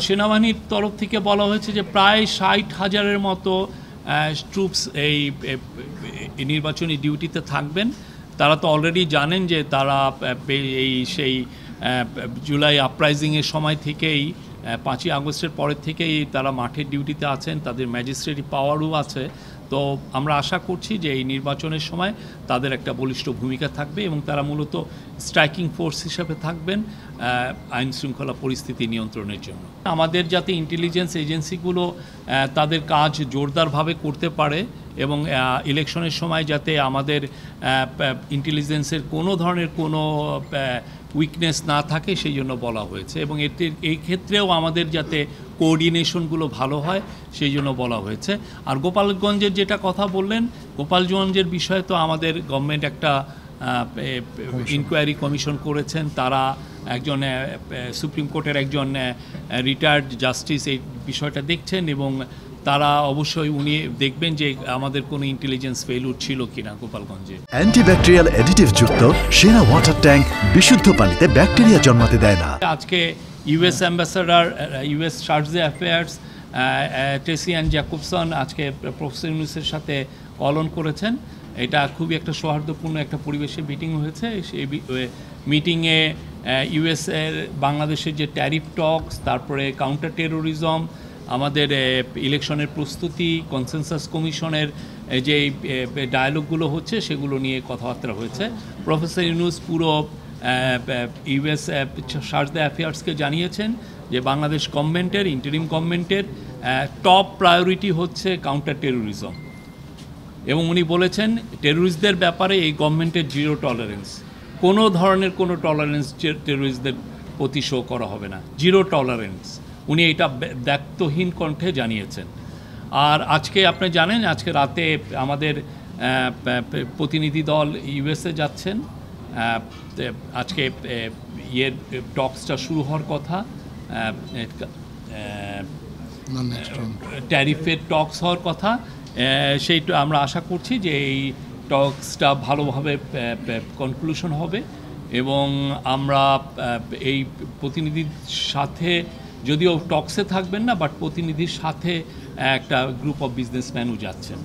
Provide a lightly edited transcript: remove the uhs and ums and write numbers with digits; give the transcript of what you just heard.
সেনাবাহিনীর তরফ থেকে বলা হয়েছে যে প্রায় ৬০,০০০-এর মতো ট্রুপস এই নির্বাচনী ডিউটিতে থাকবেন। তারা তো অলরেডি জানেন যে তারা সেই জুলাই আপরাইজিংয়ের সময় থেকেই ৫ই আগস্টের পরের থেকেই তারা মাঠের ডিউটিতে আছেন, তাদের ম্যাজিস্ট্রেটি পাওয়ারও আছে। তো আমরা আশা করছি যে এই নির্বাচনের সময় তাদের একটা বলিষ্ঠ ভূমিকা থাকবে এবং তারা মূলত স্ট্রাইকিং ফোর্স হিসাবে থাকবেন আইন শৃঙ্খলা পরিস্থিতি নিয়ন্ত্রণের জন্য। আমাদের যাতে ইন্টেলিজেন্স এজেন্সিগুলো তাদের কাজ জোরদারভাবে করতে পারে এবং ইলেকশনের সময় যাতে আমাদের ইন্টেলিজেন্সের কোনো ধরনের কোনো উইকনেস না থাকে সেই জন্য বলা হয়েছে এবং এই ক্ষেত্রেও আমাদের যাতে কোঅর্ডিনেশনগুলো ভালো হয় সেই জন্য বলা হয়েছে। আর গোপালগঞ্জের যেটা কথা বললেন, গোপালগঞ্জের বিষয়ে তো আমাদের গভর্নমেন্ট একটা ইনকোয়ারি কমিশন করেছেন। তারা একজন সুপ্রিম কোর্টের একজন রিটায়ার্ড জাস্টিস এই বিষয়টা দেখছেন এবং তারা অবশ্যই উনি দেখবেন যে আমাদের কোনো ইন্টেলিজেন্স ফেইলিউর ছিল কিনা গোপালগঞ্জে। অ্যান্টিব্যাকটেরিয়াল অ্যাডিটিভ যুক্ত সেরা ওয়াটার ট্যাঙ্ক বিশুদ্ধ পানিতে ব্যাকটেরিয়া জন্মাতে দেয় না। আজকে US ambassador, US charge affairs Tracey Ann Jacobson আজকে প্রফেসর ইউনুসের সাথে কলন করেছেন। এটা খুবই একটা সৌহার্দ্যপূর্ণ একটা পরিবেশে মিটিং হয়েছে। সেই মিটিংয়ে ইউএসের বাংলাদেশের যে ট্যারিফ টক্স, তারপরে কাউন্টার টেরোরিজম, আমাদের ইলেকশনের প্রস্তুতি, কনসেনসাস কমিশনের যে ডায়ালগগুলো হচ্ছে সেগুলো নিয়ে কথাবার্তা হয়েছে। প্রফেসর ইউনুস পুরো ইউএস চার্জ অ্যাফেয়ার্সকে জানিয়েছেন যে বাংলাদেশ গভর্নমেন্টের, ইন্টারিম গভর্নমেন্টের টপ প্রায়োরিটি হচ্ছে কাউন্টার টেরোরিজম এবং উনি বলেছেন টেরোরিস্টদের ব্যাপারে এই গভর্নমেন্টের জিরো টলারেন্স, কোনো ধরনের কোনো টলারেন্স টেরোরিস্টদের প্রতি শো করা হবে না, জিরো টলারেন্স। উনি এটা ব্যক্তহীন কণ্ঠে জানিয়েছেন। আর আজকে আপনি জানেন আজকে রাতে আমাদের প্রতিনিধি দল ইউএসএ যাচ্ছেন। আজকে টক্সটা শুরু হওয়ার কথা, ট্যারিফের টক্স হওয়ার কথা। সেইটা আমরা আশা করছি যে এই টক্সটা ভালোভাবে কনক্লুশন হবে এবং আমরা এই প্রতিনিধির সাথে, যদিও টক্সে থাকবেন না, বাট প্রতিনিধির সাথে একটা গ্রুপ অফ বিজনেসম্যানও যাচ্ছেন।